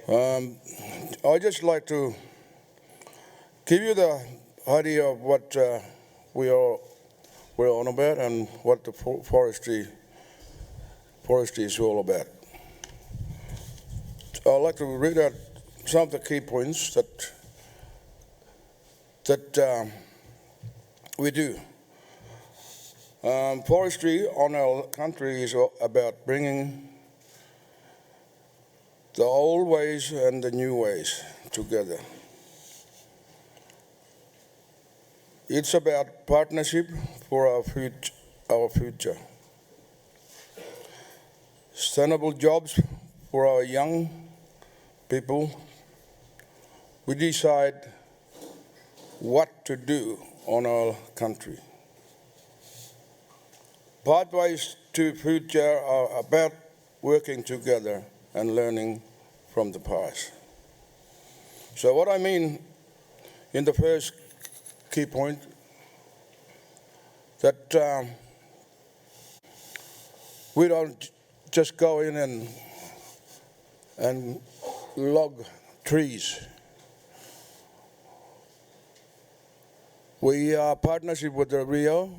I'd just like to give you the idea of what we're on about and what the forestry is all about. I'd like to read out some of the key points that we do. Forestry on our country is about bringing the old ways and the new ways together. It's about partnership for our future. Sustainable jobs for our young people. We decide what to do on our country. Pathways to future are about working together and learning from the past. So what I mean in the first key point, that we don't just go in and log trees. We are partnership with the Rio,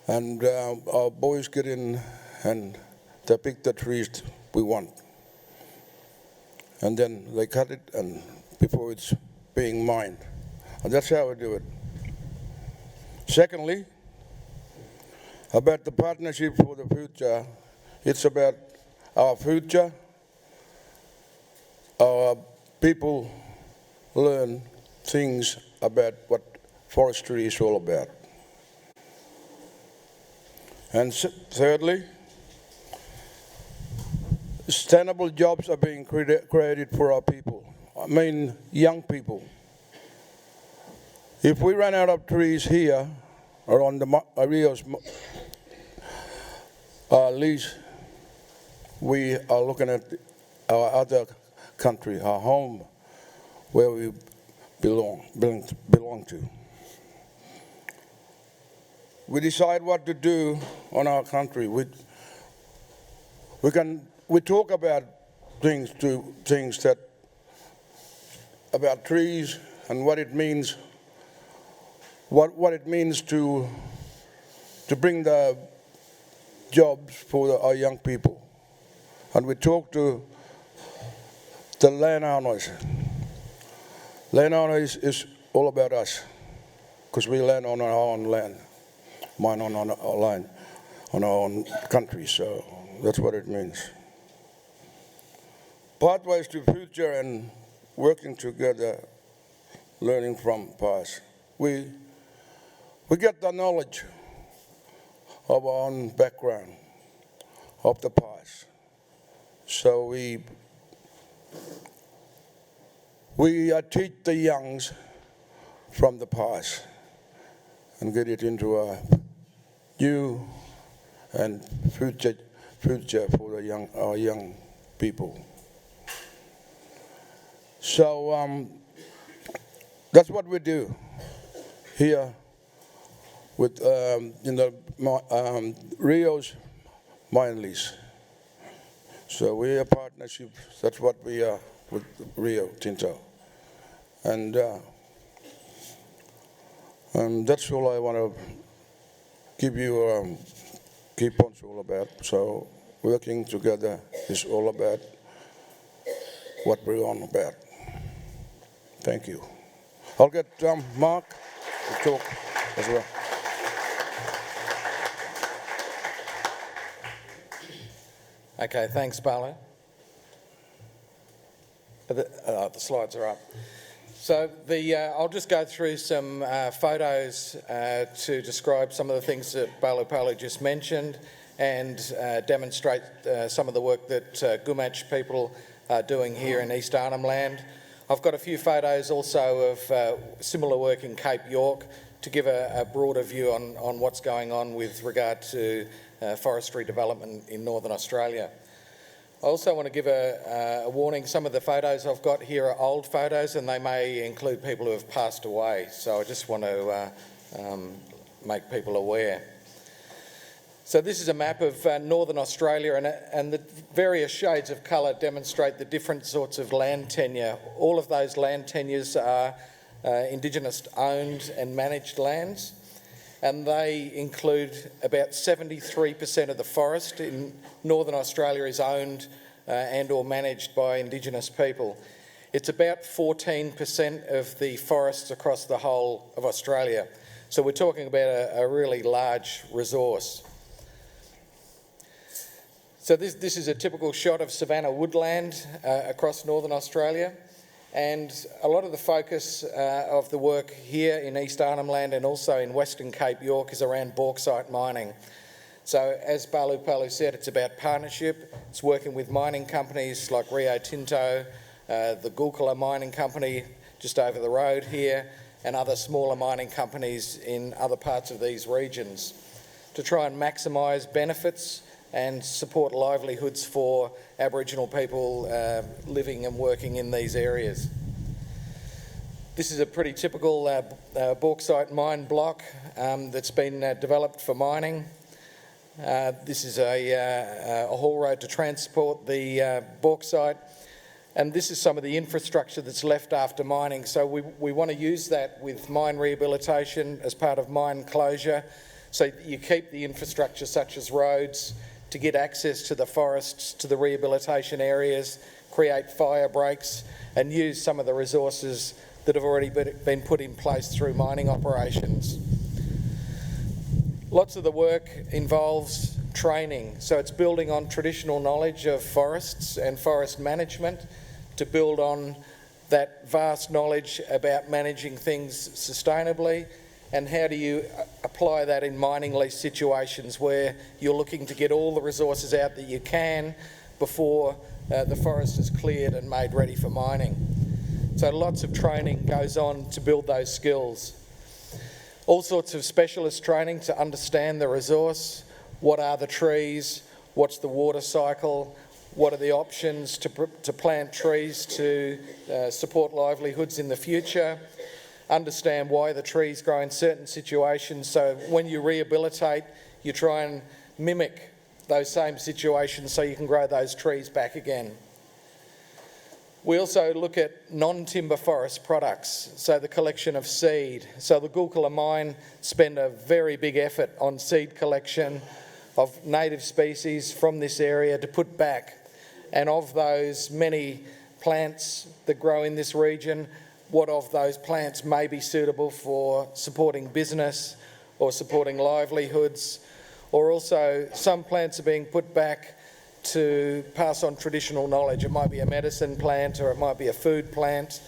and our boys get in and they pick the trees we want. And then they cut it and before it's being mined. And that's how we do it. Secondly, about the partnership for the future, it's about our future. Our people learn things about what forestry is all about. And thirdly, sustainable jobs are being created for our people. I mean, young people. If we run out of trees here or on the Rio's lease, we are looking at our other country, our home, where we belong to. We decide what to do on our country. We talk about things that about trees and what it means. What it means to bring the jobs for our young people. And we talk to the landowners. Landowners is all about us, because we land on our own land, mine on our land, on our own country, so that's what it means. Pathways to future and working together, learning from past. We get the knowledge of our own background, of the past. So we teach the youngs from the past and get it into a new and future for our young people. So that's what we do here with in the Rio's mine lease. So we are partnership. That's what we are with Rio Tinto, and that's all I want to give you key points all about. So working together is all about what we're on about. Thank you. I'll get Mark to talk as well. Okay, thanks, Bala. The slides are up. So I'll just go through some photos to describe some of the things that Balapalu just mentioned and demonstrate some of the work that Gumatj people are doing here in East Arnhem Land. I've got a few photos also of similar work in Cape York to give a broader view on what's going on with regard to forestry development in Northern Australia. I also want to give a warning. Some of the photos I've got here are old photos and they may include people who have passed away. So I just want to make people aware. So this is a map of northern Australia, and the various shades of colour demonstrate the different sorts of land tenure. All of those land tenures are Indigenous owned and managed lands, and they include about 73% of the forest in northern Australia is owned and or managed by Indigenous people. It's about 14% of the forests across the whole of Australia. So we're talking about a really large resource. So this is a typical shot of savanna woodland across northern Australia, and a lot of the focus of the work here in East Arnhem Land and also in Western Cape York is around bauxite mining. So as Balapalu said, it's about partnership. It's working with mining companies like Rio Tinto, the Gulkula mining company just over the road here, and other smaller mining companies in other parts of these regions to try and maximise benefits and support livelihoods for Aboriginal people living and working in these areas. This is a pretty typical bauxite mine block that's been developed for mining. This is a haul road to transport the bauxite, and this is some of the infrastructure that's left after mining. So we want to use that with mine rehabilitation as part of mine closure, so you keep the infrastructure such as roads to get access to the forests, to the rehabilitation areas, create fire breaks, and use some of the resources that have already been put in place through mining operations. Lots of the work involves training, so it's building on traditional knowledge of forests and forest management to build on that vast knowledge about managing things sustainably, and how do you apply that in mining lease situations where you're looking to get all the resources out that you can before the forest is cleared and made ready for mining. So lots of training goes on to build those skills. All sorts of specialist training to understand the resource. What are the trees? What's the water cycle? What are the options to plant trees to support livelihoods in the future? Understand why the trees grow in certain situations, so when you rehabilitate, you try and mimic those same situations so you can grow those trees back again. We also look at non-timber forest products, so the collection of seed. So the Gulkula mine spend a very big effort on seed collection of native species from this area to put back. And of those many plants that grow in this region, what of those plants may be suitable for supporting business or supporting livelihoods, or also some plants are being put back to pass on traditional knowledge. It might be a medicine plant, or it might be a food plant,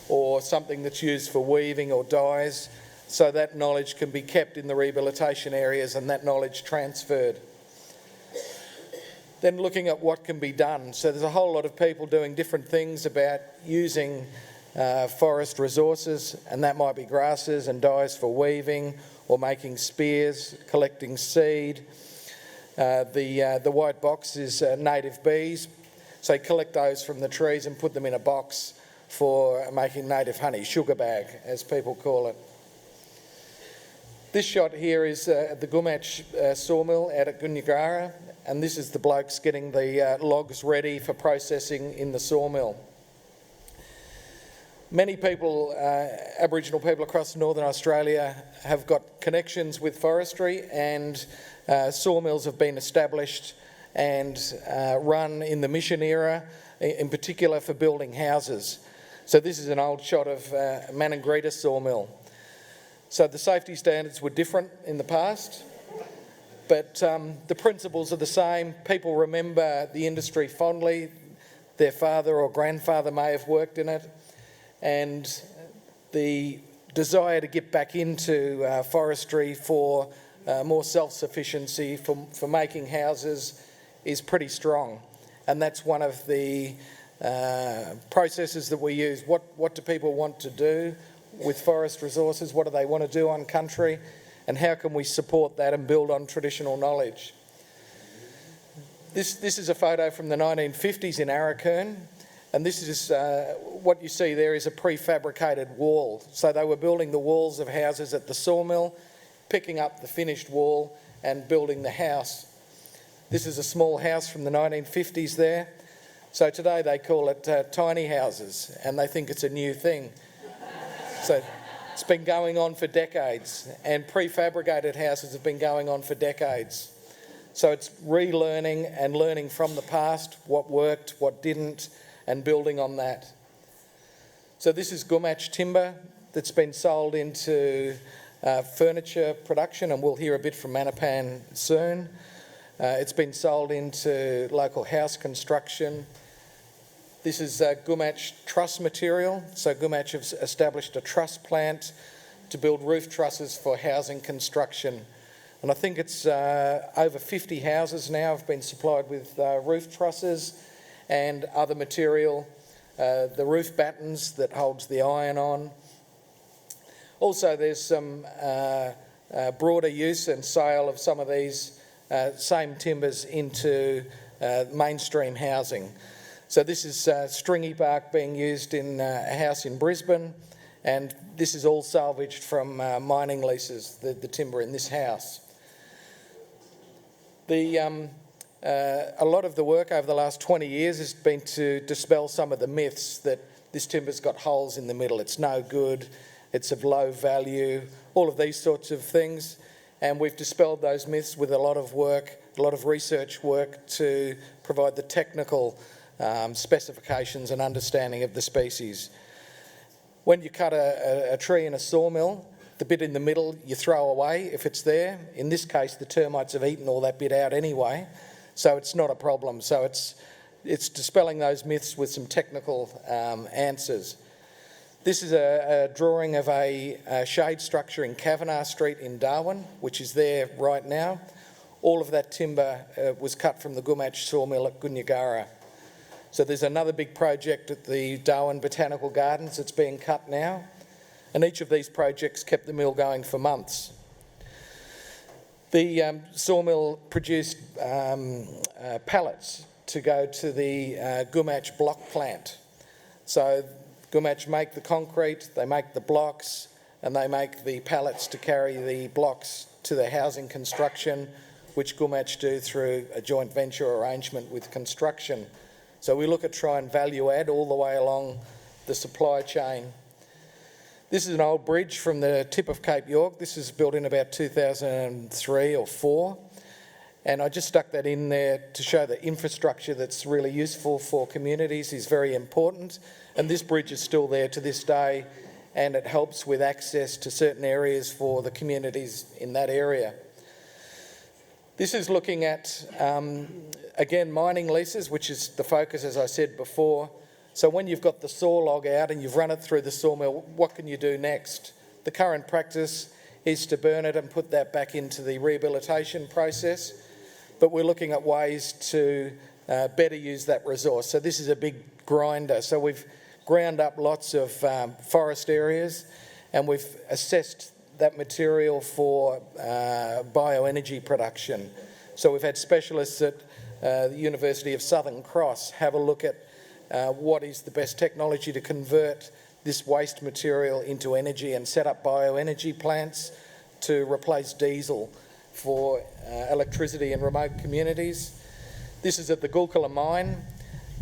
or something that's used for weaving or dyes, so that knowledge can be kept in the rehabilitation areas and that knowledge transferred. Then looking at what can be done. So there's a whole lot of people doing different things about using forest resources, and that might be grasses and dyes for weaving, or making spears, collecting seed. The white box is native bees, so collect those from the trees and put them in a box for making native honey, sugar bag as people call it. This shot here is the Gumach sawmill out at Gunyagara, and this is the blokes getting the logs ready for processing in the sawmill. Many people, Aboriginal people across Northern Australia, have got connections with forestry, and sawmills have been established and run in the mission era, in particular for building houses. So this is an old shot of Manangrita sawmill. So the safety standards were different in the past, but the principles are the same. People remember the industry fondly. Their father or grandfather may have worked in it. And the desire to get back into forestry for more self-sufficiency, for making houses, is pretty strong. And that's one of the processes that we use. What do people want to do with forest resources? What do they want to do on country? And how can we support that and build on traditional knowledge? This is a photo from the 1950s in Arakan. And this is what you see there is a prefabricated wall. So they were building the walls of houses at the sawmill, picking up the finished wall and building the house. This is a small house from the 1950s there. So today they call it tiny houses, and they think it's a new thing. So it's been going on for decades, and prefabricated houses have been going on for decades. So it's relearning and learning from the past, what worked, what didn't, and building on that. So this is Gumatch timber that's been sold into furniture production, and we'll hear a bit from Manapan soon. It's been sold into local house construction. This is Gumatch truss material. So Gumatch has established a truss plant to build roof trusses for housing construction. And I think it's over 50 houses now have been supplied with roof trusses and other material. The roof battens that holds the iron on. Also, there's some broader use and sale of some of these same timbers into mainstream housing. So this is stringy bark being used in a house in Brisbane, and this is all salvaged from mining leases, the timber in this house. A lot of the work over the last 20 years has been to dispel some of the myths that this timber's got holes in the middle, it's no good, it's of low value, all of these sorts of things. And we've dispelled those myths with a lot of work, a lot of research work to provide the technical specifications and understanding of the species. When you cut a tree in a sawmill, the bit in the middle you throw away if it's there. In this case, the termites have eaten all that bit out anyway, so it's not a problem. So it's dispelling those myths with some technical answers. This is a drawing of a shade structure in Kavanagh Street in Darwin, which is there right now. All of that timber was cut from the Gumatch sawmill at Gunyagara. So there's another big project at the Darwin Botanical Gardens that's being cut now, and each of these projects kept the mill going for months. The sawmill produced pallets to go to the Gumatch block plant. So Gumatch make the concrete, they make the blocks, and they make the pallets to carry the blocks to the housing construction, which Gumatch do through a joint venture arrangement with construction. So we look at try and value add all the way along the supply chain. This is an old bridge from the tip of Cape York. This was built in about 2003 or 4. And I just stuck that in there to show the infrastructure that's really useful for communities is very important. And this bridge is still there to this day, and it helps with access to certain areas for the communities in that area. This is looking at, again, mining leases, which is the focus, as I said before. So when you've got the saw log out and you've run it through the sawmill, what can you do next? The current practice is to burn it and put that back into the rehabilitation process, but we're looking at ways to better use that resource. So this is a big grinder. So we've ground up lots of forest areas, and we've assessed that material for bioenergy production. So we've had specialists at the University of Southern Cross have a look at what is the best technology to convert this waste material into energy and set up bioenergy plants to replace diesel for electricity in remote communities. This is at the Gulkula mine,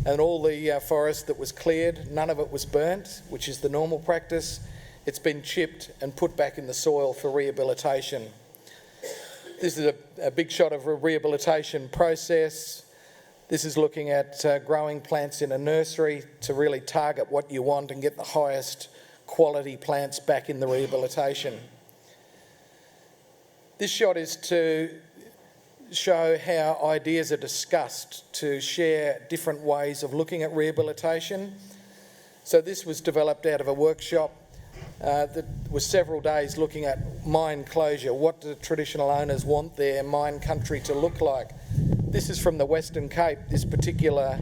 and all the forest that was cleared, none of it was burnt, which is the normal practice. It's been chipped and put back in the soil for rehabilitation. This is a big shot of a rehabilitation process. This is looking at growing plants in a nursery to really target what you want and get the highest quality plants back in the rehabilitation. This shot is to show how ideas are discussed to share different ways of looking at rehabilitation. So this was developed out of a workshop that was several days looking at mine closure. What do traditional owners want their mine country to look like? This is from the Western Cape, this particular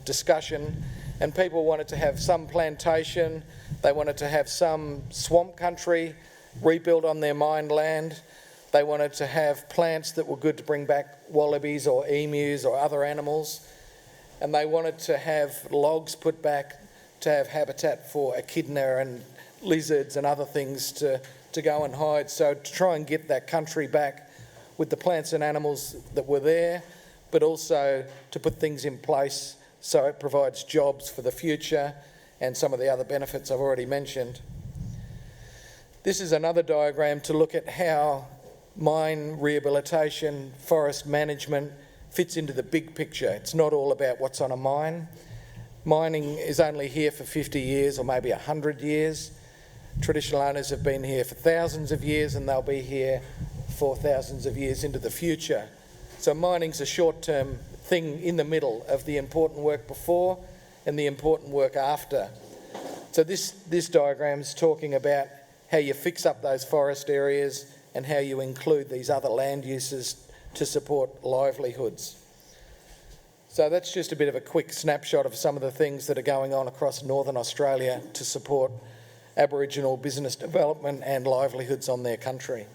discussion, and people wanted to have some plantation, they wanted to have some swamp country rebuilt on their mined land, they wanted to have plants that were good to bring back wallabies or emus or other animals, and they wanted to have logs put back to have habitat for echidna and lizards and other things to to go and hide. So to try and get that country back with the plants and animals that were there, but also to put things in place so it provides jobs for the future and some of the other benefits I've already mentioned. This is another diagram to look at how mine rehabilitation, forest management fits into the big picture. It's not all about what's on a mine. Mining is only here for 50 years or maybe 100 years. Traditional owners have been here for thousands of years, and they'll be here for thousands of years into the future. So mining's a short-term thing in the middle of the important work before and the important work after. So this diagram's talking about how you fix up those forest areas and how you include these other land uses to support livelihoods. So that's just a bit of a quick snapshot of some of the things that are going on across Northern Australia to support Aboriginal business development and livelihoods on their country.